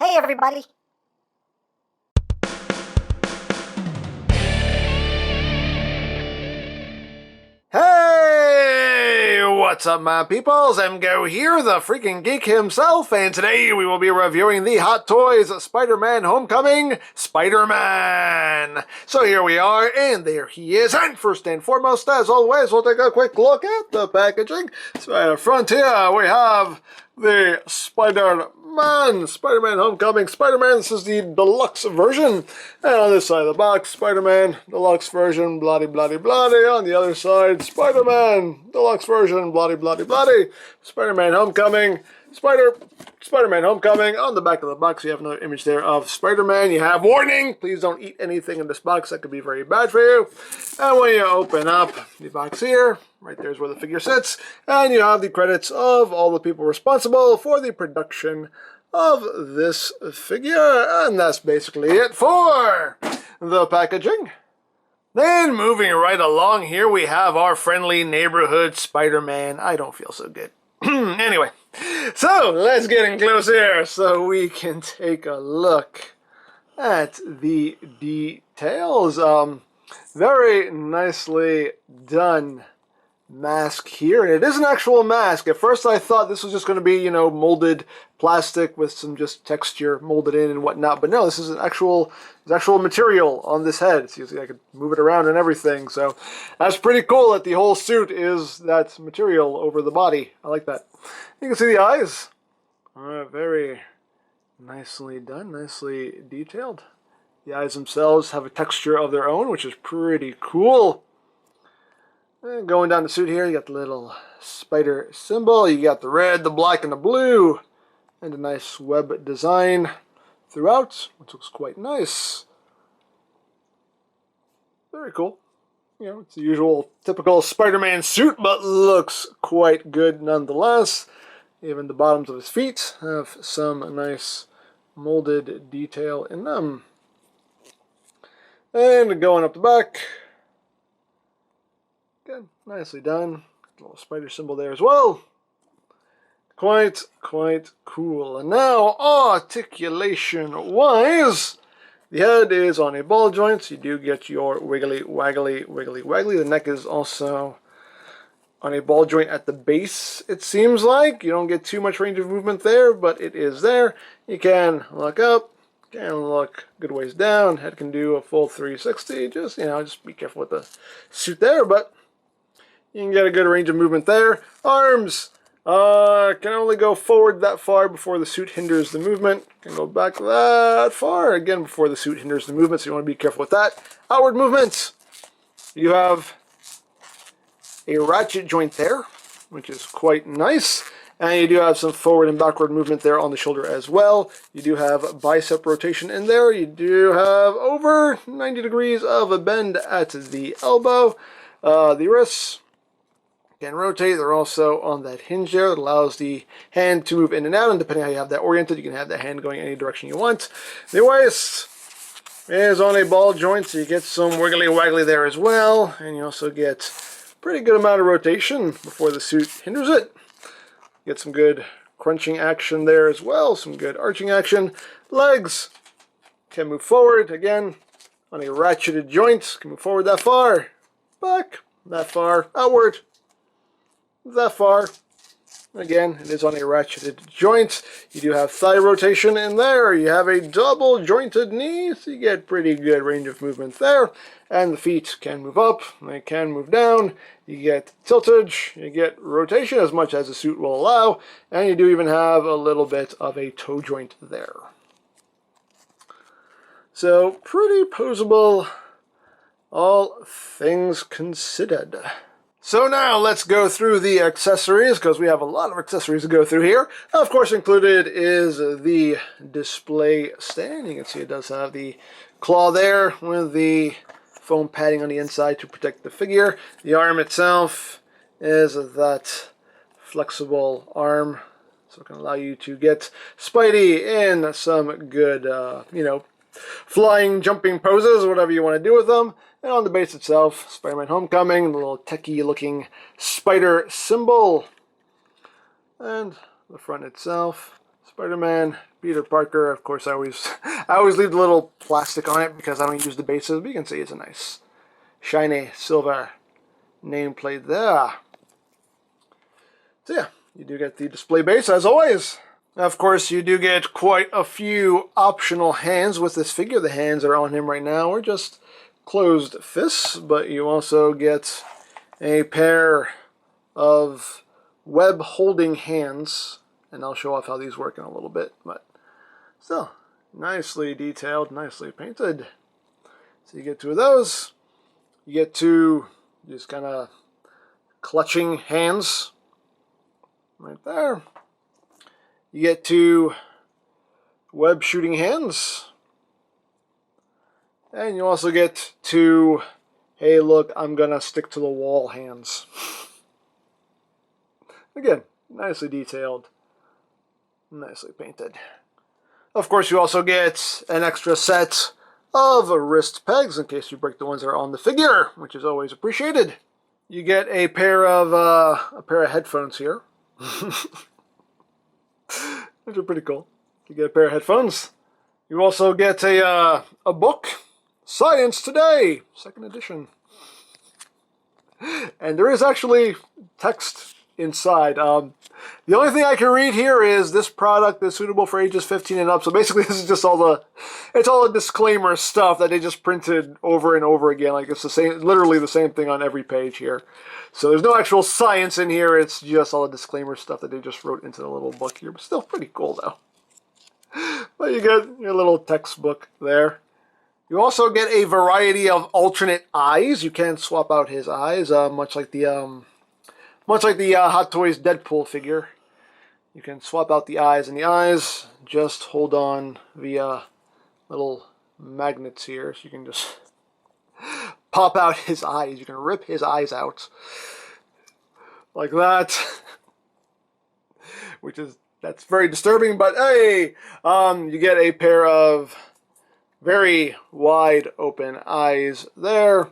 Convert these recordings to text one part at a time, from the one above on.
Hey, everybody. Hey, what's up, my peoples? EmGo here, the freaking geek himself, and today we will be reviewing the Hot Toys Spider-Man Homecoming Spider-Man. So here we are, and there he is. And first and foremost, as always, we'll take a quick look at the packaging. So right up front here, we have the Spider-Man Homecoming Spider-Man. This is the deluxe version. And on this side of the box, Spider-Man deluxe version, bloody bloody bloody. On the other side, Spider-Man deluxe version, bloody bloody bloody. Spider-Man Homecoming, Spider-Man Homecoming. On the back of the box, you have another image there of Spider-Man. You have warning, please don't eat anything in this box. That could be very bad for you. And when you open up the box here, right there's where the figure sits, and you have the credits of all the people responsible for the production of this figure, and that's basically it for the packaging. Then moving right along here, we have our friendly neighborhood Spider-Man. I don't feel so good. Anyway, so let's get in close here so we can take a look at the details. Very nicely done mask here, and it is an actual mask. At first I thought this was just going to be, molded plastic with some just texture molded in and whatnot, but no, this is an actual material on this head. So you see I could move it around and everything, so that's pretty cool that the whole suit is that material over the body. I like that. You can see the eyes. Very nicely done, nicely detailed. The eyes themselves have a texture of their own, which is pretty cool. And going down the suit here, you got the little spider symbol. You got the red, the black, and the blue. And a nice web design throughout, which looks quite nice. Very cool. It's the usual typical Spider-Man suit, but looks quite good nonetheless. Even the bottoms of his feet have some nice molded detail in them. And going up the back, again, nicely done. A little spider symbol there as well. Quite cool. And now, articulation-wise, the head is on a ball joint, so you do get your wiggly, waggly, wiggly, waggly. The neck is also on a ball joint at the base, it seems like. You don't get too much range of movement there, but it is there. You can look up, can look good ways down. Head can do a full 360. Just be careful with the suit there, but you can get a good range of movement there. Arms can only go forward that far before the suit hinders the movement. Can go back that far again before the suit hinders the movement, so you want to be careful with that. Outward movement. You have a ratchet joint there, which is quite nice. And you do have some forward and backward movement there on the shoulder as well. You do have bicep rotation in there. You do have over 90 degrees of a bend at the elbow. The wrists can rotate. They're also on that hinge there that allows the hand to move in and out, and depending on how you have that oriented, you can have the hand going any direction you want. The waist is on a ball joint, so you get some wiggly waggly there as well, and you also get a pretty good amount of rotation before the suit hinders it. Get some good crunching action there as well, some good arching action. Legs can move forward, again, on a ratcheted joint, can move forward that far, back, that far, outward, that far. Again, it is on a ratcheted joint. You do have thigh rotation in there. You have a double jointed knee, so you get pretty good range of movement there. And the feet can move up, they can move down. You get tiltage, you get rotation as much as the suit will allow, and you do even have a little bit of a toe joint there. So, pretty posable, all things considered. So now let's go through the accessories, because we have a lot of accessories to go through here. Of course, included is the display stand. You can see it does have the claw there with the foam padding on the inside to protect the figure. The arm itself is that flexible arm, so it can allow you to get Spidey in some good, flying, jumping poses, whatever you want to do with them. And on the base itself, Spider-Man Homecoming, the little techie looking spider symbol. And the front itself, Spider-Man, Peter Parker. Of course, I always leave the little plastic on it because I don't use the bases. But you can see it's a nice, shiny silver nameplate there. So yeah, you do get the display base as always. Of course, you do get quite a few optional hands with this figure. The hands that are on him right now are just closed fists, but you also get a pair of web holding hands, and I'll show off how these work in a little bit, but still nicely detailed, nicely painted. So you get two of those. You get two just kind of clutching hands right there. You get two web shooting hands. And you also get two, hey look, I'm gonna stick to the wall hands. Again, nicely detailed, nicely painted. Of course, you also get an extra set of wrist pegs in case you break the ones that are on the figure, which is always appreciated. You get a pair of headphones here. Which are pretty cool. You get a pair of headphones. You also get a book, Science Today, 2nd edition. And there is actually text inside. The only thing I can read here is this product is suitable for ages 15 and up. So basically this is just all the disclaimer stuff that they just printed over and over again. Like it's the same, literally the same thing on every page here. So there's no actual science in here. It's just all the disclaimer stuff that they just wrote into the little book here. But still pretty cool though. But you get your little textbook there. You also get a variety of alternate eyes. You can swap out his eyes, much like the Hot Toys Deadpool figure. You can swap out the eyes, and the eyes just hold on via little magnets here, so you can just pop out his eyes. You can rip his eyes out like that, that's very disturbing. But hey, you get a pair of very wide open eyes there.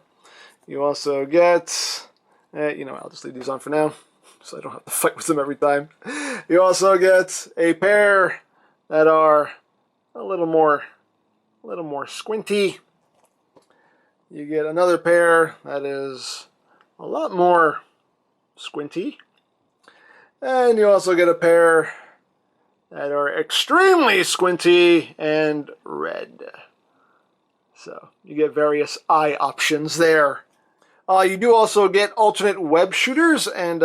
You also get, I'll just leave these on for now, so I don't have to fight with them every time. You also get a pair that are a little more squinty. You get another pair that is a lot more squinty. And you also get a pair that are extremely squinty and red. So you get various eye options there. You do also get alternate web shooters, and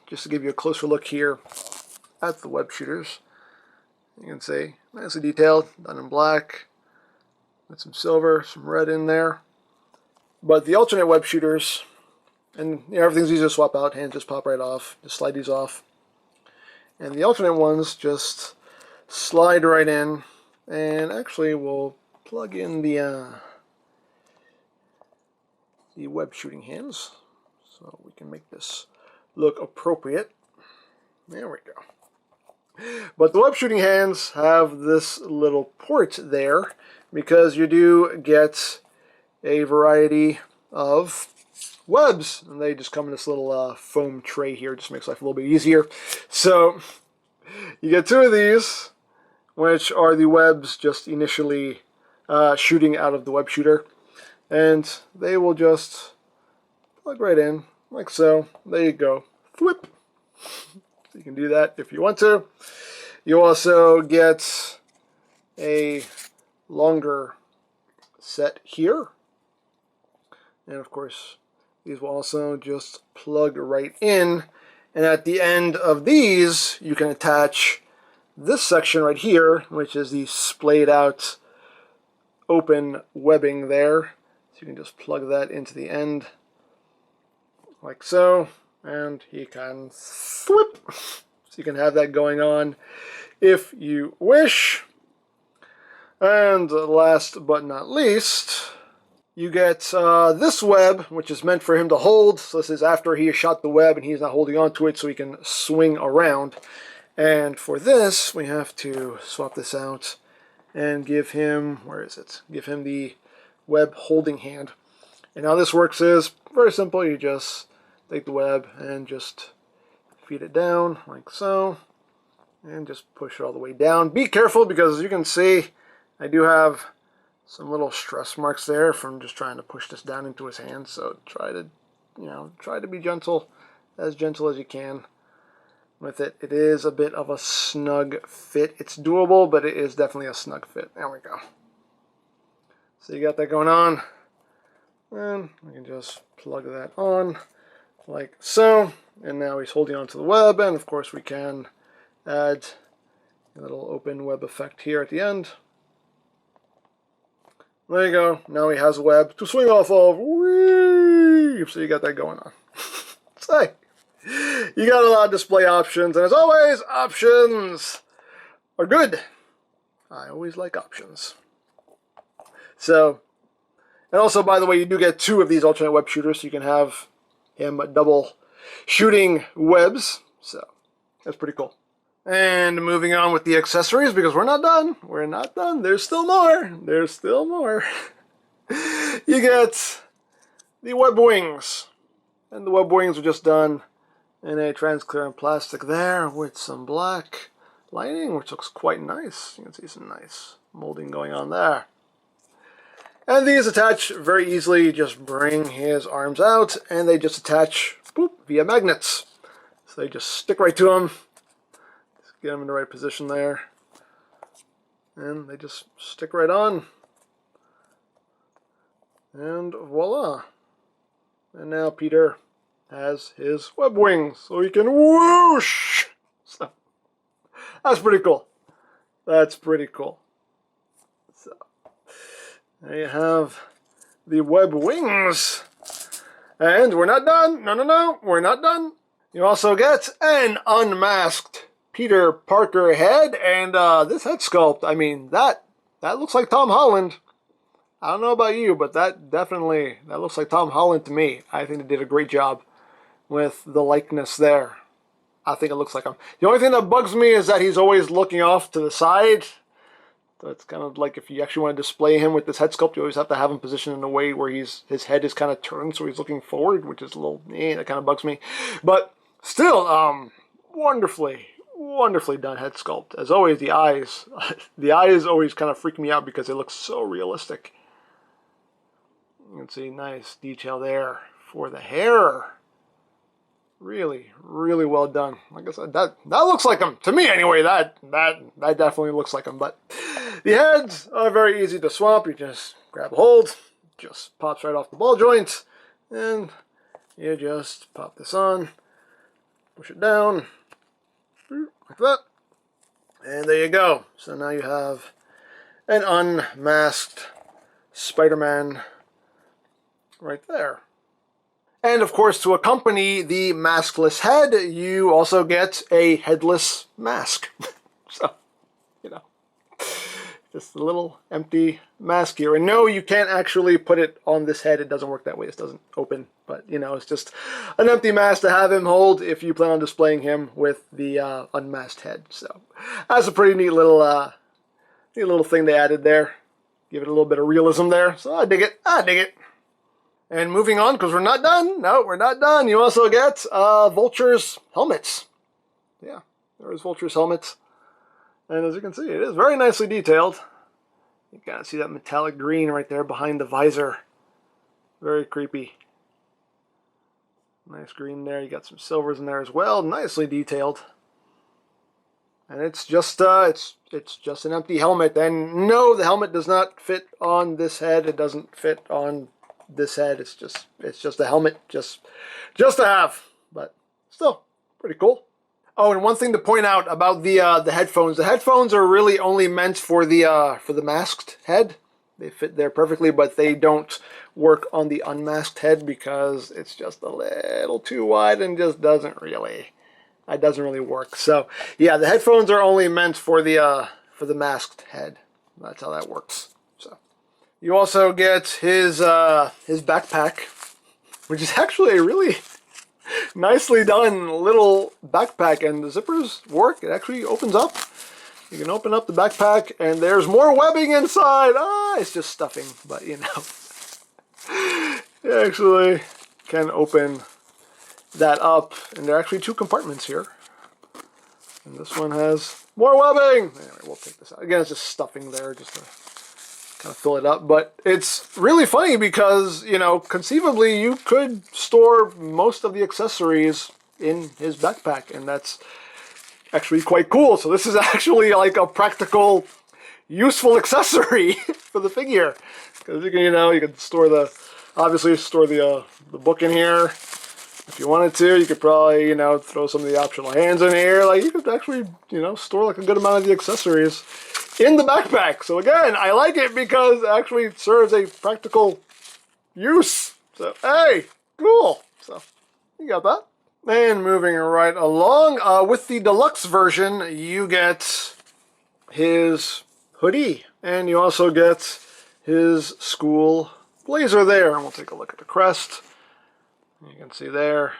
just to give you a closer look here at the web shooters, you can see nicely detailed, done in black, with some silver, some red in there. But the alternate web shooters, and everything's easy to swap out, hands just pop right off, just slide these off. And the alternate ones just slide right in, and actually we'll plug in the web shooting hands so we can make this look appropriate. There we go. But the web shooting hands have this little port there because you do get a variety of webs, and they just come in this little foam tray here. Just makes life a little bit easier. So you get two of these, which are the webs just initially shooting out of the web shooter, and they will just plug right in like so. There you go. Flip. So you can do that if you want to. You also get a longer set here, and of course these will also just plug right in, and at the end of these you can attach this section right here, which is the splayed out open webbing there. So you can just plug that into the end like so, and he can flip. So you can have that going on if you wish. And last but not least, you get this web, which is meant for him to hold. So this is after he has shot the web and he's not holding on to it, so he can swing around. And for this, we have to swap this out and give him, where is it? Give him the web holding hand. And how this works is very simple. You just take the web and just feed it down like so. and just push it all the way down. Be careful because as you can see, I do have some little stress marks there from just trying to push this down into his hand. So try to, try to be gentle as you can with it. It is a bit of a snug fit. It's doable, but it is definitely a snug fit. There we go. So you got that going on. And we can just plug that on like so. And now he's holding onto the web. And of course we can add a little open web effect here at the end. There you go. Now he has a web to swing off of. Whee! So you got that going on. So you got a lot of display options. And as always, options are good. I always like options. So, and also, by the way, you do get 2 of these alternate web shooters, so you can have him double shooting webs. So, that's pretty cool. And moving on with the accessories, because we're not done. We're not done. There's still more. There's still more. You get the web wings. And the web wings are just done in a transparent plastic there with some black lining, which looks quite nice. You can see some nice molding going on there. And these attach very easily. You just bring his arms out, and they just attach via magnets. So they just stick right to him. Just get them in the right position there. And they just stick right on. And voila. And now Peter has his web wings, so he can whoosh! So, that's pretty cool. That's pretty cool. So, there you have the web wings. And we're not done. No, we're not done. You also get an unmasked Peter Parker head, and this head sculpt, I mean, that looks like Tom Holland. I don't know about you, but that looks like Tom Holland to me. I think they did a great job with the likeness there. I think it looks like him. The only thing that bugs me is that he's always looking off to the side. So it's kind of like if you actually want to display him with this head sculpt, you always have to have him positioned in a way where his head is kind of turned, so he's looking forward, which is a little, that kind of bugs me. But still, wonderfully done head sculpt. As always, the eyes always kind of freak me out because they look so realistic. You can see nice detail there for the hair. Really, really well done. Like I said, that looks like him. To me, anyway, that definitely looks like him. But the heads are very easy to swap. You just grab a hold, just pops right off the ball joint, and you just pop this on, push it down, like that, and there you go. So now you have an unmasked Spider-Man right there. And of course, to accompany the maskless head, you also get a headless mask. So, just a little empty mask here. And no, you can't actually put it on this head. It doesn't work that way. This doesn't open. But, it's just an empty mask to have him hold if you plan on displaying him with the unmasked head. So, that's a pretty neat little thing they added there. Give it a little bit of realism there. So, I dig it. And moving on, because we're not done. No, we're not done. You also get Vulture's helmets. Yeah, there's Vulture's helmets. And as you can see, it is very nicely detailed. You kind of see that metallic green right there behind the visor. Very creepy. Nice green there. You got some silvers in there as well. Nicely detailed. And it's just just an empty helmet. And no, the helmet does not fit on this head. It doesn't fit on this head. It's just a helmet, just to have, but still pretty cool. Oh, and one thing to point out about the headphones. The headphones are really only meant for the masked head. They fit there perfectly, but they don't work on the unmasked head because it's just a little too wide and just doesn't really work. So yeah, the headphones are only meant for the masked head. That's how that works. So. You also get his backpack, which is actually a really nicely done little backpack, and the zippers work. It actually opens up. You can open up the backpack, and there's more webbing inside. It's just stuffing, but you actually can open that up, and there are actually 2 compartments here. And this one has more webbing. Anyway, we'll take this out. Again, it's just stuffing there just to kind of fill it up. But it's really funny because, you know, conceivably you could store most of the accessories in his backpack, and that's actually quite cool. So this is actually like a practical, useful accessory for the figure. Because you can, you can store the, obviously store the book in here. If you wanted to, you could probably, throw some of the optional hands in here. Like, you could actually, store like a good amount of the accessories in the backpack. So again, I like it because it actually serves a practical use. So, hey, cool. So, you got that. And moving right along, with the deluxe version, you get his hoodie. And you also get his school blazer there. And we'll take a look at the crest. You can see there,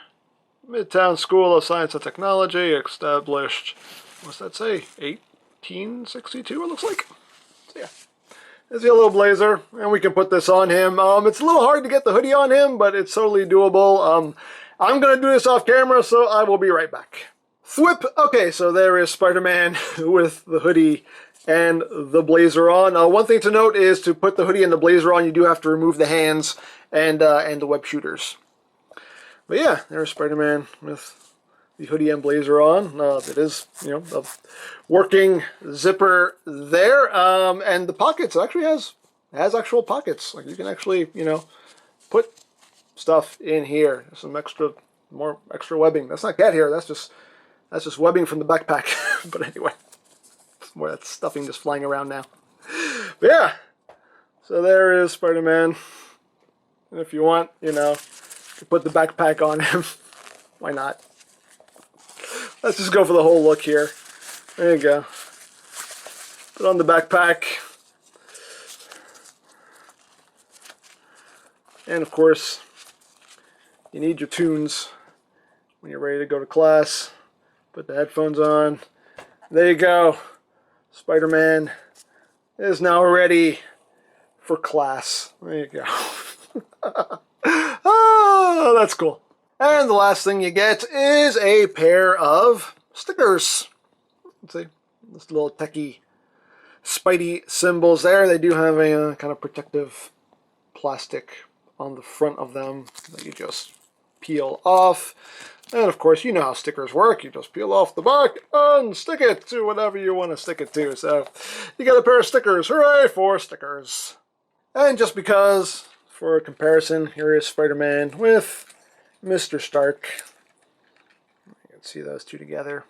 Midtown School of Science and Technology, established, what's that say, 1862 it looks like? So yeah, there's your little blazer, and we can put this on him. It's a little hard to get the hoodie on him, but it's totally doable. I'm going to do this off camera, so I will be right back. Thwip! Okay, so there is Spider-Man with the hoodie and the blazer on. One thing to note is to put the hoodie and the blazer on, you do have to remove the hands and the web shooters. But yeah, there's Spider-Man with the hoodie and blazer on. It is, a working zipper there. And the pockets actually has actual pockets. Like you can actually, put stuff in here. There's some more extra webbing. That's not cat hair. That's just webbing from the backpack. But anyway, more of that stuffing just flying around now. But yeah, so there is Spider-Man. And if you want, put the backpack on him. Why not? Let's just go for the whole look here. There you go. Put on the backpack. And of course, you need your tunes when you're ready to go to class. Put the headphones on. There you go. Spider-Man is now ready for class. There you go. Oh, that's cool. And the last thing you get is a pair of stickers. Let's see, this little techie Spidey symbols there. They do have a kind of protective plastic on the front of them that you just peel off. And of course, you know how stickers work. You just peel off the back and stick it to whatever you want to stick it to. So you get a pair of stickers. Hooray for stickers. And just because, for comparison, here is Spider-Man with Mr. Stark. You can see those two together.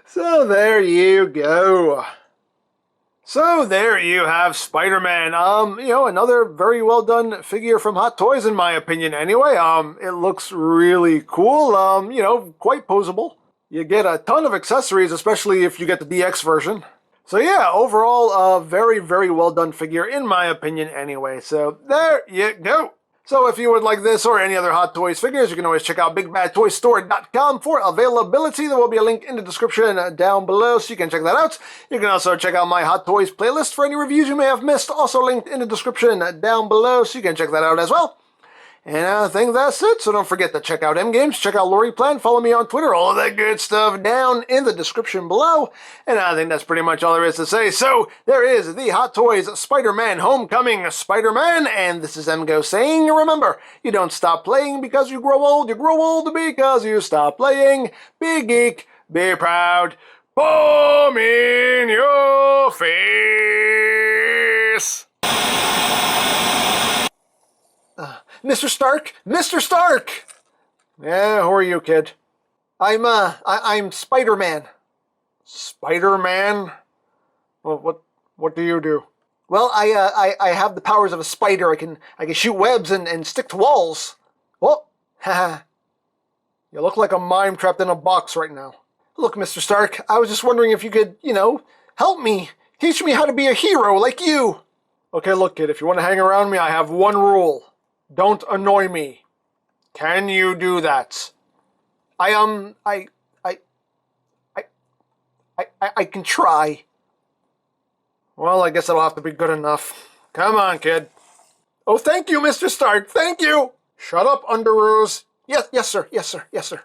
So there you go. So there you have Spider-Man. Another very well done figure from Hot Toys in my opinion anyway. It looks really cool. Quite posable. You get a ton of accessories, especially if you get the DX version. So yeah, overall, a very, very well done figure in my opinion anyway. So there you go. So if you would like this or any other Hot Toys figures, you can always check out BigBadToyStore.com for availability. There will be a link in the description down below, so you can check that out. You can also check out my Hot Toys playlist for any reviews you may have missed, also linked in the description down below, so you can check that out as well. And I think that's it, so don't forget to check out EmGo's, check out Lori Plan, follow me on Twitter, all of that good stuff down in the description below. And I think that's pretty much all there is to say. So, there is the Hot Toys Spider-Man Homecoming Spider-Man, and this is EmGo saying, remember, you don't stop playing because you grow old because you stop playing. Be geek, be proud, boom in your face. Mr. Stark? Mr. Stark! Yeah, who are you, kid? I'm Spider-Man. Spider-Man? Well, what do you do? Well, I have the powers of a spider. I can shoot webs and stick to walls. Well, haha. You look like a mime trapped in a box right now. Look, Mr. Stark, I was just wondering if you could, help me. Teach me how to be a hero like you. Okay, look, kid, if you want to hang around me, I have one rule. Don't annoy me. Can you do that? I can try. Well, I guess that'll have to be good enough. Come on, kid. Oh, thank you, Mr. Stark. Thank you. Shut up, Underoos. Yes, sir. Yes, sir. Yes, sir.